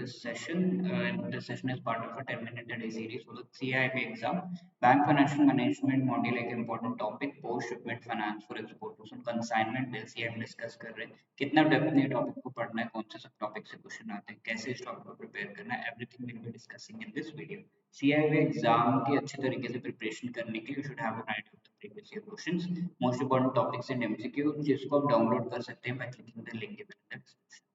this session. This session is part of a 10-minute a day series for the CIB exam. Bank financial management module एक important topic, post shipment finance for export to consignment bills ये हम discuss कर रहे हैं. कितना depth में topic को पढ़ना है, कौन से सब टॉपिक से क्वेश्चन आते हैं, कैसे इस टॉपिक को प्रिपेयर करना है, everything we'll be discussing in this video. CIB exam की अच्छे तरीके से प्रिपरेशन करने के लिए you should have an idea of the previous year questions, most important topics and MCQ जिसको आप डाउनलोड कर सकते हैं by clicking the link in the description.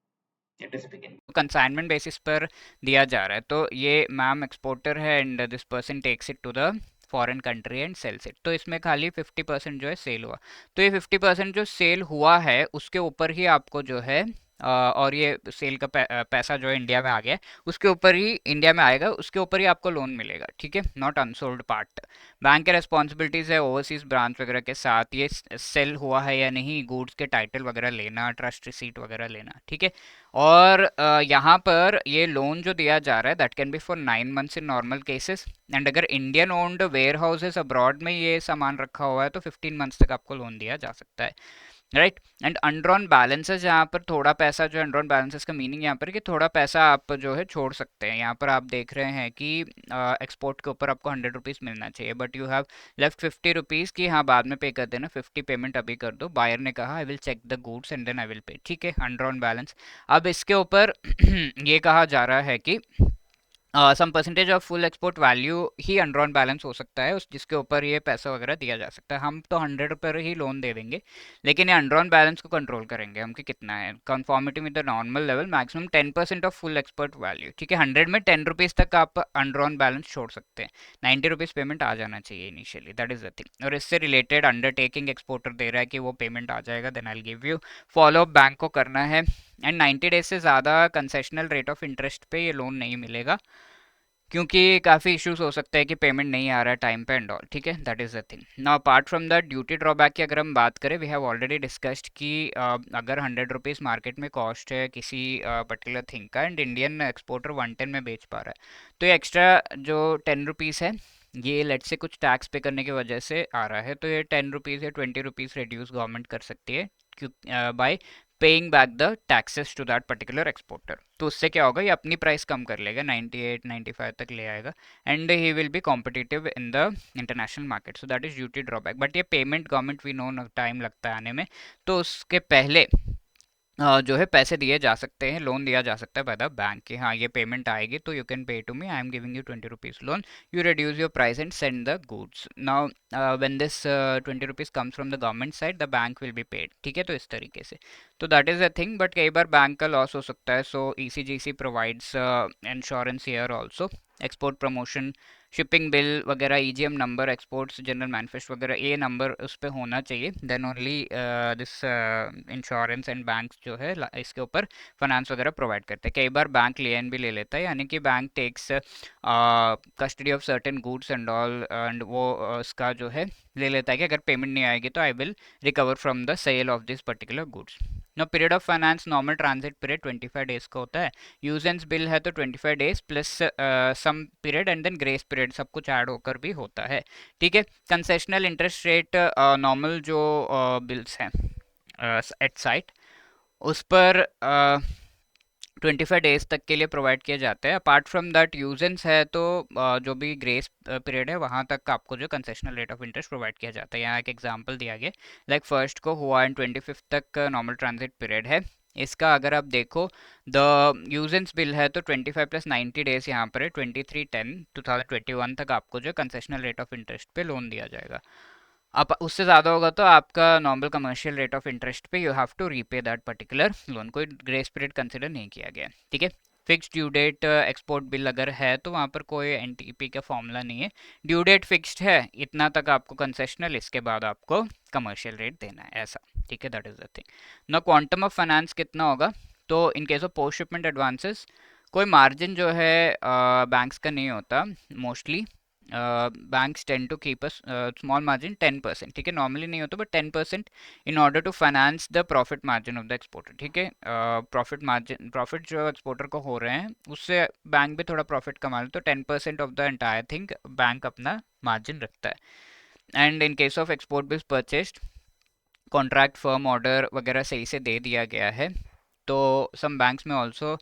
Let us begin. Consignment basis पर दिया जा रहा है, तो ये मैम एक्सपोर्टर है and this person takes it to the foreign country and sells it, तो इसमें खाली 50% जो है सेल हुआ, तो ये 50% जो सेल हुआ है उसके ऊपर ही आपको जो है और ये सेल का पैसा जो है इंडिया में आ गया, उसके ऊपर ही इंडिया में आएगा, उसके ऊपर ही आपको लोन मिलेगा, ठीक है, नॉट अनसोल्ड पार्ट. बैंक के रेस्पॉन्सिबिलिटीज़ है ओवरसीज ब्रांच वगैरह के साथ ये सेल हुआ है या नहीं, गुड्स के टाइटल वगैरह लेना, ट्रस्ट रिसीट वगैरह लेना, ठीक है. और यहाँ पर ये लोन जो दिया जा रहा है that can be for 9 months in normal cases, and अगर Indian owned warehouses abroad में ये सामान रखा हुआ है तो 15 months तक आपको लोन दिया जा सकता है, राइट. एंड अनड्रॉन बैलेंसेस, यहाँ पर थोड़ा पैसा जो है, अनड्रॉन बैलेंसेस का मीनिंग यहाँ पर कि थोड़ा पैसा आप जो है छोड़ सकते हैं. यहाँ पर आप देख रहे हैं कि एक्सपोर्ट के ऊपर आपको 100 रुपीज़ मिलना चाहिए, but you have left 50 rupees की हाँ बाद में पे कर देना, 50 पेमेंट अभी कर दो. बायर ने कहा I will check the goods and then I will pay, ठीक है, अनड्रॉन बैलेंस. अब इसके ऊपर ये कहा जा रहा है कि some percentage of full export value ही अनड्रॉन बैलेंस हो सकता है, उस जिसके ऊपर ये पैसा वगैरह दिया जा सकता है. हम तो 100 पर ही लोन दे देंगे, लेकिन ये अनड्रॉन बैलेंस को कंट्रोल करेंगे हम कि कितना है. Conformity with the normal level maximum 10% of full export value, ठीक है. 100 में 10 रुपीज़ तक आप अनड्रॉन बैलेंस छोड़ सकते हैं, 90 रुपीज़ पेमेंट आ जाना चाहिए initially, that is the thing. और इससे रिलेटेड अंडरटेकिंग एक्सपोर्टर दे रहा है कि वो पेमेंट आ जाएगा, then I give you. Follow up bank को करना है, एंड 90 डेज से ज़्यादा कंसेशनल रेट ऑफ इंटरेस्ट पे ये लोन नहीं मिलेगा, क्योंकि काफ़ी इश्यूज हो सकते हैं कि पेमेंट नहीं आ रहा है टाइम पे एंड ऑल, ठीक है, that is the thing. Now apart from that duty drawback की अगर हम बात करें, वी हैव ऑलरेडी डिस्कस्ड कि अगर 100 रुपीज़ मार्केट में कॉस्ट है किसी पर्टिकुलर थिंग का एंड इंडियन एक्सपोर्टर 110 में बेच पा रहा है, तो ये एक्स्ट्रा जो 10 रुपीज़ है ये लेट से कुछ टैक्स पे करने की वजह से आ रहा है, तो ये 10 रुपीज़ या 20 रुपीज़ रिड्यूस गवर्नमेंट कर सकती है by paying back the taxes to that particular exporter. तो उससे क्या होगा, ये अपनी प्राइस कम कर लेगा, 98 95 तक ले आएगा, and he will be competitive in the international market. So that is duty drawback. But ये payment government we know time लगता है आने में, तो उसके पहले जो है पैसे दिए जा सकते हैं, लोन दिया जा सकता है बाय द बैंक कि हाँ ये पेमेंट आएगी तो you can pay to me, I am giving you 20 rupees loan, you reduce your price and send the goods. Now when this 20 rupees comes from the government side the bank will be paid, ठीक है, तो इस तरीके से. तो that is a thing, but कई बार bank का लॉस हो सकता है, so ECGC provides insurance here also. Export promotion, shipping bill वगैरह, EGM number, exports general manifest वगैरह, ये नंबर उस पर होना चाहिए, then only this insurance and bank जो है इसके ऊपर फाइनेंस वगैरह प्रोवाइड करते हैं. कई बार बैंक लेन भी ले लेता है, यानी कि bank takes custody of certain goods and all, and वो उसका जो है ले लेता है कि अगर पेमेंट नहीं आएगी तो I will recover from the sale of this particular goods. No period of finance, normal transit period 25 days का होता है, यूजेंस बिल है तो 25 days plus some period and then grace period, सब कुछ ऐड होकर भी होता है, ठीक है. कंसेशनल इंटरेस्ट रेट नॉर्मल जो बिल्स हैं एट साइट उस पर 25 डेज तक के लिए प्रोवाइड किए जाते हैं. अपार्ट फ्रॉम दैट यूजेंस है तो जो भी ग्रेस पीरियड है वहाँ तक आपको जो concessional rate of interest provide किया जाता है. यहाँ एक एग्जांपल दिया गया, लाइक फर्स्ट को हुआ एंड 25 तक नॉर्मल ट्रांजिट पीरियड है, इसका अगर आप देखो द यूजेंस बिल है तो 25 प्लस 90 डेज यहाँ पर है, 23/10/2021 तक आपको जो कंसेशनल रेट ऑफ इंटरेस्ट पे लोन दिया जाएगा. अब उससे ज़्यादा होगा तो आपका normal commercial rate of interest पे you have to repay that particular loan, कोई ग्रेस पीरियड कंसिडर नहीं किया गया, ठीक है. Fixed due date export bill अगर है तो वहाँ पर कोई NTP का फॉर्मूला नहीं है, ड्यू डेट फिक्स्ड है, इतना तक आपको कंसेशनल, इसके बाद आपको कमर्शियल रेट देना है, ऐसा, ठीक है, दैट इज द थिंग. ना क्वांटम ऑफ फाइनेंस कितना होगा, तो in case of post shipment advances कोई मार्जिन जो है बैंक्स का नहीं होता mostly. Banks tend to keep a small margin 10%, ठीक है, नॉर्मली नहीं होता but 10% in order to finance the profit margin of the exporter, ठीक है. प्रॉफिट मार्जिन, प्रॉफिट जो एक्सपोर्टर को हो रहे हैं उससे बैंक भी थोड़ा प्रॉफिट कमा ले, तो 10% of the entire thing bank अपना मार्जिन रखता है. And in case of export bills purchased, contract firm order वगैरह सही से दे दिया गया है, तो सम बैंक्स में ऑल्सो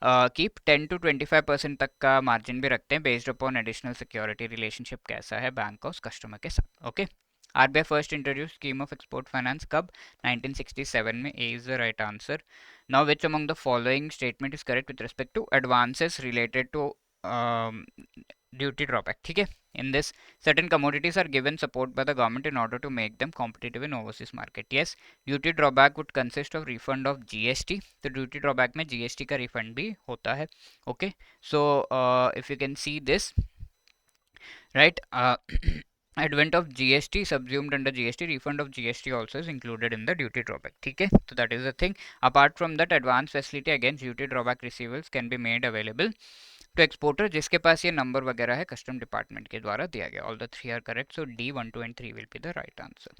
कि 10 to 25% तक का मार्जिन भी रखते हैं based upon additional security relationship कैसा है बैंक और कस्टमर के साथ. Okay. RBI first introduce scheme of export finance कब? 1967 में. A is the right answer. Now which among the following statement is correct with respect to advances related to duty drawback. ठीक है. In this, certain commodities are given support by the government in order to make them competitive in overseas market. Yes, duty drawback would consist of refund of GST. तो duty drawback में GST का refund भी होता है. Okay, so if you can see this, right? Advent of GST subsumed under GST, refund of GST also is included in the duty drawback. ठीक है. So that is the thing. Apart from that, advance facility against duty drawback receivables can be made available to exporter जिसके पास ये number वगैरह है custom department के द्वारा दिया गया. All the three are correct. So D 1 2 and 3 will be the right answer.